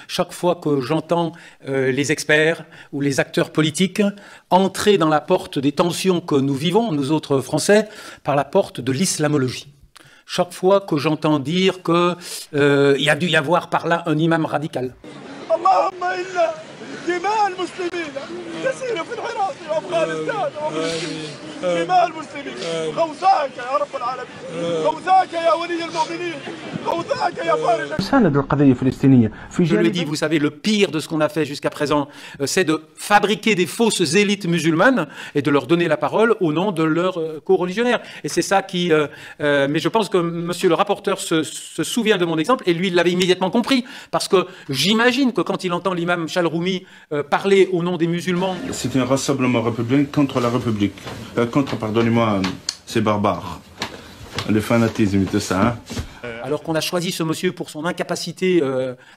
chaque fois que j'entends les experts ou les acteurs politiques entrer dans la porte des tensions que nous vivons, nous autres Français, par la porte de l'islamologie. Chaque fois que j'entends dire qu'il y a dû y avoir par là un imam radical. دماء المسلمين كثيرة في العراق وأفغانستان وفلسطين دماء المسلمين غوثاك يا رب العالمين غوثاك يا ولي المؤمنين غوثاك يا فارج. Je le dis, vous savez, le pire de ce qu'on a fait jusqu'à présent, c'est de fabriquer des fausses élites musulmanes et de leur donner la parole au nom de leurs co-religionnaires. Et c'est ça qui... mais je pense que monsieur le rapporteur se souvient de mon exemple et lui, il l'avait immédiatement compris. Parce que j'imagine que quand il entend l'imam Chalroumi parler au nom des musulmans... C'est un rassemblement républicain contre la République. Contre, pardonnez-moi, ces barbares. Le fanatisme et tout ça, hein. Alors qu'on a choisi ce monsieur pour son incapacité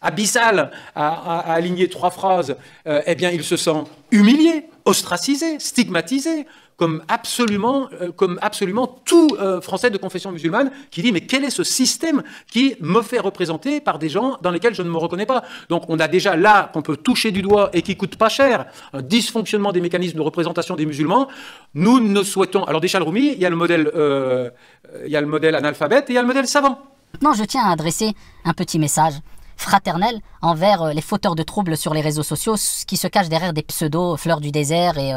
abyssale à aligner 3 phrases, eh bien il se sent humilié, ostracisé, stigmatisé, comme absolument tout Français de confession musulmane qui dit mais quel est ce système qui me fait représenter par des gens dans lesquels je ne me reconnais pas. Donc on a déjà là qu'on peut toucher du doigt et qui coûte pas cher un dysfonctionnement des mécanismes de représentation des musulmans. Nous ne souhaitons... Alors des Chalroumi, il y a le modèle analphabète et il y a le modèle savant. Maintenant, je tiens à adresser un petit message fraternel envers les fauteurs de troubles sur les réseaux sociaux qui se cachent derrière des pseudos fleurs du désert et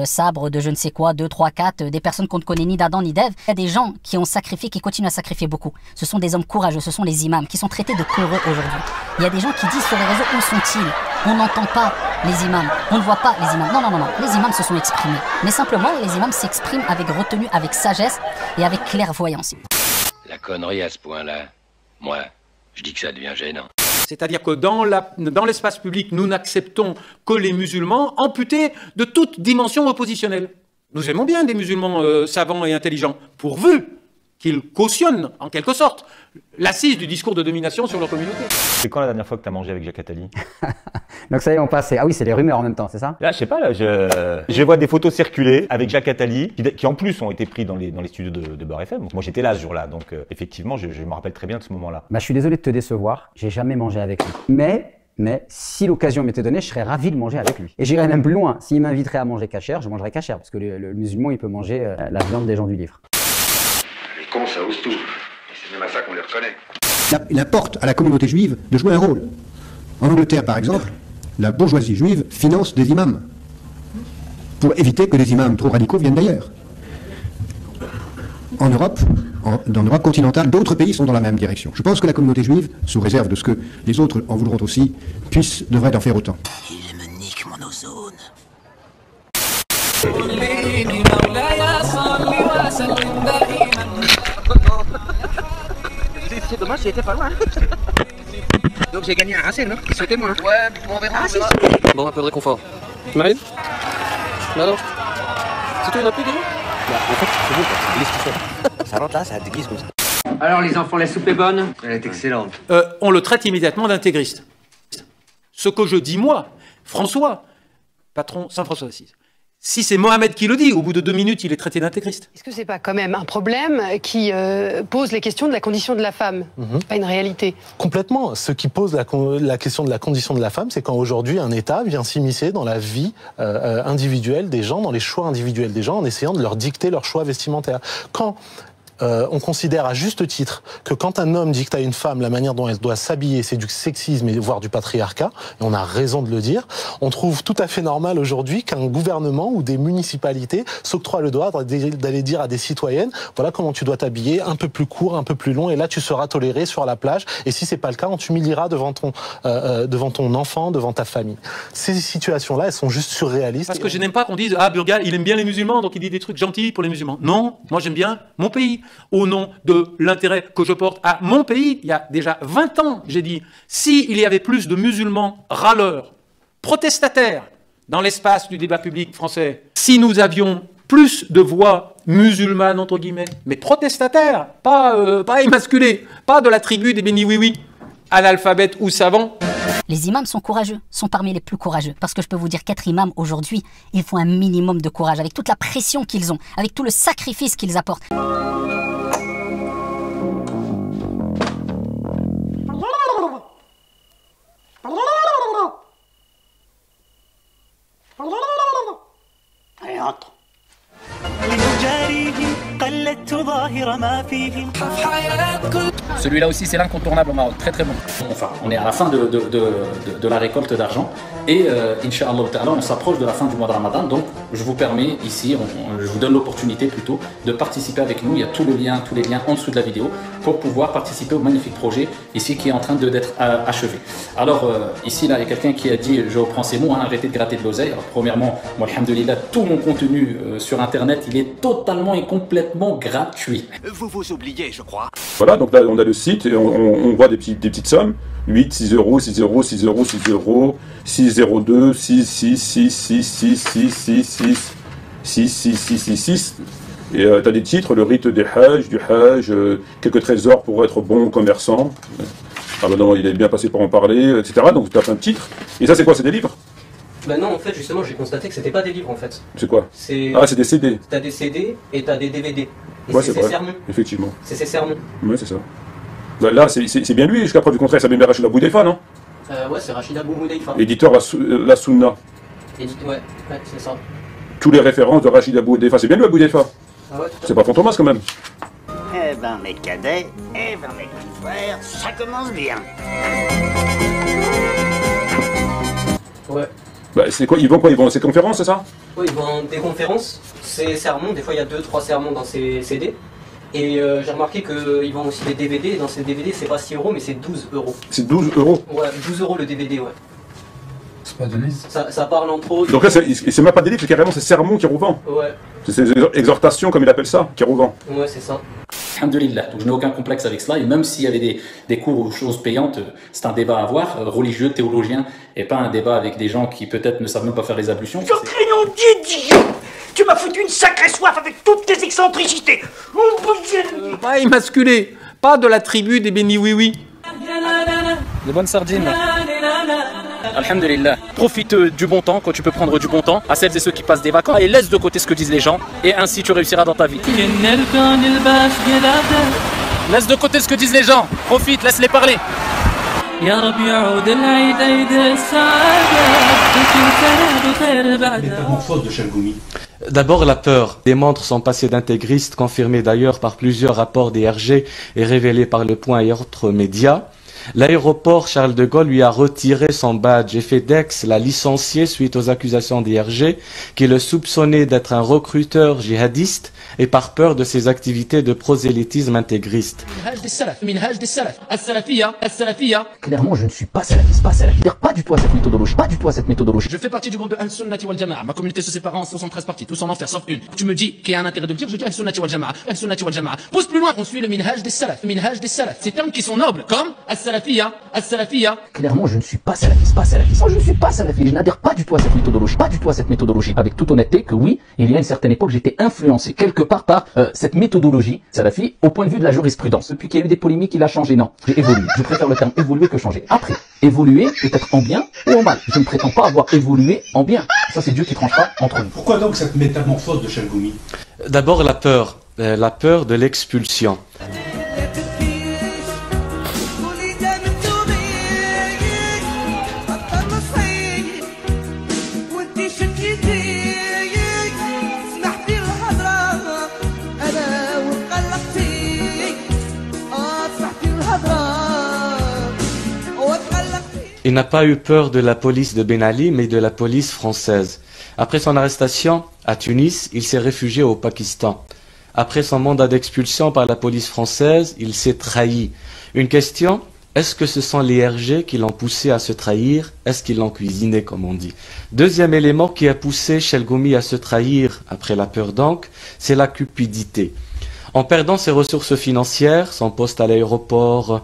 sabres de je ne sais quoi, 2, 3, 4, des personnes qu'on ne connaît ni d'Adam ni d'Ève. Il y a des gens qui ont sacrifié, qui continuent à sacrifier beaucoup. Ce sont des hommes courageux, ce sont les imams qui sont traités de peureux aujourd'hui. Il y a des gens qui disent sur les réseaux où sont-ils? On n'entend pas les imams, on ne voit pas les imams. Non, non, non, non, les imams se sont exprimés. Mais simplement, les imams s'expriment avec retenue, avec sagesse et avec clairvoyance. La connerie à ce point-là, moi, je dis que ça devient gênant. C'est-à-dire que dans l'espace public, nous n'acceptons que les musulmans amputés de toute dimension oppositionnelle. Nous aimons bien des musulmans savants et intelligents, pourvu qu'ils cautionnent, en quelque sorte, l'assise du discours de domination sur leur communauté. C'est quand la dernière fois que tu as mangé avec Jacques Attali? Donc ça y est, on passe. Ah oui, c'est les rumeurs en même temps, c'est ça? Là, je sais pas, là, je vois des photos circuler avec Jacques Attali, qui en plus ont été pris dans les studios de Beurre FM. Donc, moi, j'étais là ce jour-là, donc effectivement, je me rappelle très bien de ce moment-là. Bah, je suis désolé de te décevoir, j'ai jamais mangé avec lui. Mais si l'occasion m'était donnée, je serais ravi de manger avec lui. Et j'irais même plus loin. S'il m'inviterait à manger cachère, je mangerais cachère, parce que le musulman, il peut manger la viande des gens du livre. Les cons, ça ose tout. C'est même à ça qu'on les reconnaît. Il importe à la communauté juive de jouer un rôle. En Angleterre, par exemple, la bourgeoisie juive finance des imams pour éviter que des imams trop radicaux viennent d'ailleurs. En Europe, dans l'Europe continentale, d'autres pays sont dans la même direction. Je pense que la communauté juive, sous réserve de ce que les autres en voudront aussi, devrait en faire autant. Il me nique mon ozone. C'est dommage, j'étais pas loin. Donc j'ai gagné un racine, non? C'était moi. Ouais, on verra. Ah, si. Bon, un peu de réconfort. Marine? Alors? C'est toi, il n'y en a plus déjà? Bah, en fait, c'est bon, c'est l'esquisseur. Ça rentre là, ça déguise comme ça. Alors les enfants, la soupe est bonne? Elle est excellente. On le traite immédiatement d'intégriste. Ce que je dis moi, François, patron Saint-François d'Assise. Si c'est Mohamed qui le dit, au bout de 2 minutes, il est traité d'intégriste. Est-ce que c'est pas quand même un problème qui pose les questions de la condition de la femme? Pas une réalité. Complètement. Ce qui pose la question de la condition de la femme, c'est quand aujourd'hui un État vient s'immiscer dans la vie individuelle des gens, dans les choix individuels des gens, en essayant de leur dicter leurs choix vestimentaires. Quand on considère à juste titre que quand un homme dicte à une femme la manière dont elle doit s'habiller, c'est du sexisme et voire du patriarcat, et on a raison de le dire, on trouve tout à fait normal aujourd'hui qu'un gouvernement ou des municipalités s'octroient le droit d'aller dire à des citoyennes, voilà comment tu dois t'habiller, un peu plus court, un peu plus long, et là tu seras toléré sur la plage, et si c'est pas le cas, on t'humiliera devant ton enfant, devant ta famille. Ces situations-là, elles sont juste surréalistes. Parce que je n'aime pas qu'on dise « Ah, Burga, il aime bien les musulmans, donc il dit des trucs gentils pour les musulmans. » Non, moi j'aime bien mon pays. Au nom de l'intérêt que je porte à mon pays, il y a déjà 20 ans, j'ai dit, s'il y avait plus de musulmans râleurs, protestataires, dans l'espace du débat public français, si nous avions plus de voix musulmanes, entre guillemets, mais protestataires, pas émasculées, pas de la tribu des béni oui-oui, analphabètes ou savants. Les imams sont courageux, sont parmi les plus courageux. Parce que je peux vous dire qu'être imam aujourd'hui, il faut un minimum de courage, avec toute la pression qu'ils ont, avec tout le sacrifice qu'ils apportent. entre. Celui-là aussi, c'est l'incontournable au Maroc, très très bon. Enfin, on est à la fin de la récolte d'argent et Inch'Allah, on s'approche de la fin du mois de Ramadan, donc je vous permets ici, je vous donne l'opportunité plutôt de participer avec nous. Il y a tous les liens en dessous de la vidéo pour pouvoir participer au magnifique projet ici qui est en train d'être achevé. Alors ici, là, il y a quelqu'un qui a dit, je reprends ces mots, hein, arrêtez de gratter de l'oseille. Alors premièrement, moi, alhamdoulilah, tout mon contenu sur internet, il est totalement et complètement gratuit. Vous vous oubliez, je crois. Voilà, donc là on a le site et on voit des petites sommes. 8, 6 euros, 6 euros, 6 euros, 6 euros, 6,02, 6, 6, 6, 6, 6, 6, 6, 6, 6, 6, 6, 6, 6. Et tu as des titres, le rite des Hajj, du Hajj, quelques trésors pour être bon commerçant. Ah ben non, il est bien passé pour en parler, etc. Donc tu as plein de titres. Et ça c'est quoi, c'est des livres? Bah non, en fait, justement, j'ai constaté que c'était pas des livres, en fait. C'est quoi? Ah, c'est des CD. T'as des CD et t'as des DVD. Et ouais, c'est ses sermons. Effectivement. C'est ses sermons. Ouais, c'est ça. Là, c'est bien lui, jusqu'à preuve du contraire, ça vient bien Rachid Abou Deifa, non? Ouais, c'est Rachid Abou Deifa. Éditeur La Sunna. Ouais, c'est ça. Tous les références de Rachid Abou Deifa, c'est bien lui Abou Deifa? Ah ouais, c'est pas Fantomas quand même. Eh ben mes cadets, eh ben mes petits frères, ça commence bien. Ouais. Bah, c'est quoi? Ils vont à ces conférences, c'est ça? Oui, ils vont des conférences, ces sermons, des fois il y a 2-3 sermons dans ces CD. Et j'ai remarqué qu'ils vendent aussi des DVD, et dans ces DVD c'est pas 6 euros mais c'est 12 euros. C'est 12 euros? Ouais, 12 euros le DVD, ouais. C'est pas donné. Ça parle entre autres. Donc là, c'est même pas des livres, c'est carrément ces sermons qui revend. Ouais. C'est ces exhortations, comme il appelle ça, qui revend. Ouais, c'est ça. Alhamdulillah, donc je n'ai aucun complexe avec cela, et même s'il y avait des cours ou choses payantes, c'est un débat à avoir, religieux, théologien, et pas un débat avec des gens qui peut-être ne savent même pas faire les ablutions. Crayon d'idiot! Tu m'as foutu une sacrée soif avec toutes tes excentricités! Pas immasculé, pas de la tribu des bénis oui-oui. De bonnes sardines. Alhamdulillah. Profite du bon temps quand tu peux prendre du bon temps à celles et ceux qui passent des vacances et laisse de côté ce que disent les gens et ainsi tu réussiras dans ta vie. Laisse de côté ce que disent les gens. Profite, laisse-les parler. Les métamorphoses de Chalgoumi. D'abord la peur. Des montres sont passées d'intégriste, confirmées d'ailleurs par plusieurs rapports des RG et révélées par Le Point et autres médias. L'aéroport Charles de Gaulle lui a retiré son badge et FedEx l'a licencié suite aux accusations des RG qui le soupçonnaient d'être un recruteur djihadiste et par peur de ses activités de prosélytisme intégriste. Clairement, je ne suis pas salafiste, pas du tout à cette méthodologie, Je fais partie du groupe de Al-Sunnati wal Jama'a. Ma communauté se sépare en 73 parties, tous en enfer sauf une. Tu me dis qu'il y a un intérêt de le dire, je dis Al-Sunnati wal Jama'a. Al-Sunnati wal Jama'a. Pousse plus loin, on suit le minhaj des salaf. Ces termes qui sont nobles, comme As-Salafiyya. Clairement, je ne suis pas salafiste, Moi, je ne suis pas salafiste, je n'adhère pas du tout à cette méthodologie, avec toute honnêteté que oui, il y a une certaine époque, j'étais influencé quelque part par cette méthodologie salafi au point de vue de la jurisprudence. Depuis qu'il y a eu des polémiques, il a changé, non, j'ai évolué. Je préfère le terme évoluer que changer. Après, évoluer peut-être en bien ou en mal. Je ne prétends pas avoir évolué en bien. Ça, c'est Dieu qui tranchera entre nous. Pourquoi donc cette métamorphose de Chalgoumi? D'abord la peur de l'expulsion. Il n'a pas eu peur de la police de Ben Ali, mais de la police française. Après son arrestation à Tunis, il s'est réfugié au Pakistan. Après son mandat d'expulsion par la police française, il s'est trahi. Une question, est-ce que ce sont les RG qui l'ont poussé à se trahir? Est-ce qu'ils l'ont cuisiné, comme on dit? Deuxième élément qui a poussé Chalgoumi à se trahir, après la peur donc, c'est la cupidité. En perdant ses ressources financières, son poste à l'aéroport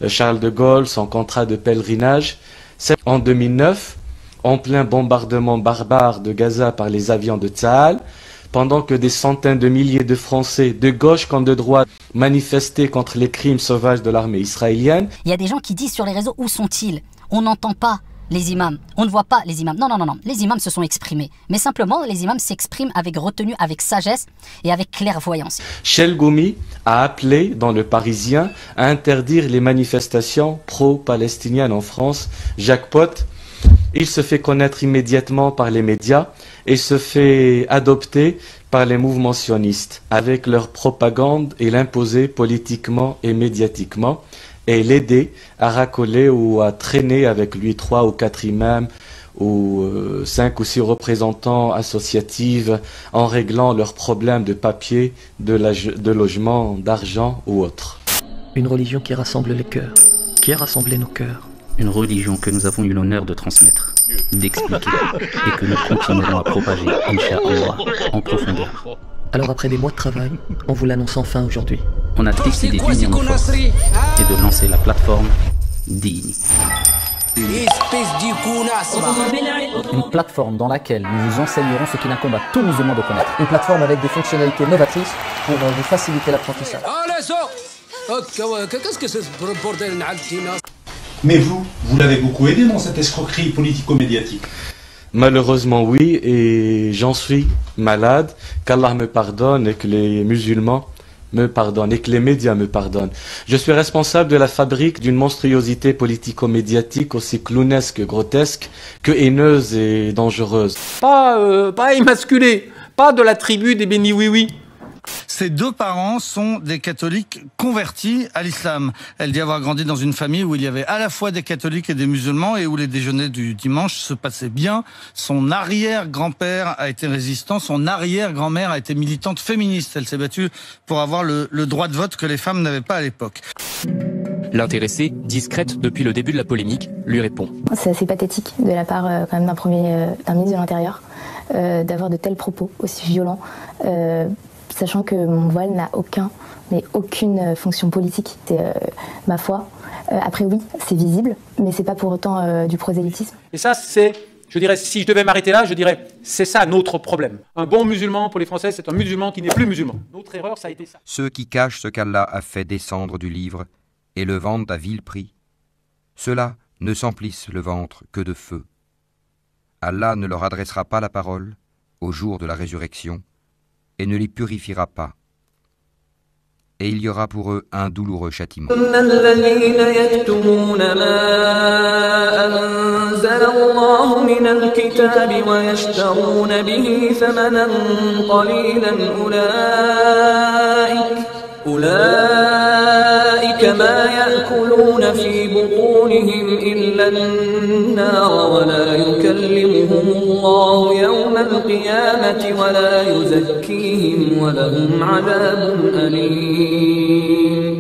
Charles de Gaulle, son contrat de pèlerinage, c'est en 2009, en plein bombardement barbare de Gaza par les avions de Tsahal, pendant que des centaines de milliers de Français, de gauche comme de droite, manifestaient contre les crimes sauvages de l'armée israélienne. Il y a des gens qui disent sur les réseaux, où sont-ils? On n'entend pas les imams, on ne voit pas les imams. Non, les imams se sont exprimés. Mais simplement, les imams s'expriment avec retenue, avec sagesse et avec clairvoyance. Chalgoumi a appelé, dans Le Parisien, à interdire les manifestations pro-palestiniennes en France. Jackpot, il se fait connaître immédiatement par les médias et se fait adopter par les mouvements sionistes avec leur propagande et l'imposer politiquement et médiatiquement et l'aider à racoler ou à traîner avec lui 3 ou 4 imams ou 5 ou 6 représentants associatifs en réglant leurs problèmes de papier, de logement, d'argent ou autre. Une religion qui rassemble les cœurs, qui a rassemblé nos cœurs. Une religion que nous avons eu l'honneur de transmettre, d'expliquer et que nous continuerons à propager, Inch'Allah, en profondeur. Alors après des mois de travail, on vous l'annonce enfin aujourd'hui. On a décidé d'unir nos forces et de lancer la plateforme Dini. Une plateforme dans laquelle nous vous enseignerons ce qu'il incombe à tout musulman de connaître. Une plateforme avec des fonctionnalités novatrices pour vous faciliter l'apprentissage. Qu'est-ce que c'est pour le bordel? Mais vous l'avez beaucoup aidé dans cette escroquerie politico-médiatique. Malheureusement oui, et j'en suis malade, qu'Allah me pardonne et que les musulmans me pardonnent et que les médias me pardonnent. Je suis responsable de la fabrique d'une monstruosité politico-médiatique aussi clownesque, grotesque, que haineuse et dangereuse. Pas émasculé, pas de la tribu des béni oui-oui. Ses 2 parents sont des catholiques convertis à l'islam. Elle dit avoir grandi dans une famille où il y avait à la fois des catholiques et des musulmans et où les déjeuners du dimanche se passaient bien. Son arrière-grand-père a été résistant, son arrière-grand-mère a été militante féministe. Elle s'est battue pour avoir le droit de vote que les femmes n'avaient pas à l'époque. L'intéressée, discrète depuis le début de la polémique, lui répond. C'est assez pathétique de la part quand même d'un ministre de l'Intérieur d'avoir de tels propos aussi violents. Sachant que mon voile n'a aucune fonction politique, c'est ma foi. Après oui, c'est visible, mais c'est pas pour autant du prosélytisme. Et ça, c'est, je dirais, si je devais m'arrêter là, je dirais, c'est ça notre problème. Un bon musulman pour les Français, c'est un musulman qui n'est plus musulman. Notre erreur, ça a été ça. Ceux qui cachent ce qu'Allah a fait descendre du livre et le vendent à vil prix, ceux-là ne s'emplissent le ventre que de feu. Allah ne leur adressera pas la parole au jour de la résurrection et ne les purifiera pas. Et il y aura pour eux un douloureux châtiment. أولئك ما يأكلون في بطونهم إلا النار ولا يكلمهم الله يوم القيامة ولا يزكيهم ولهم عذاب أليم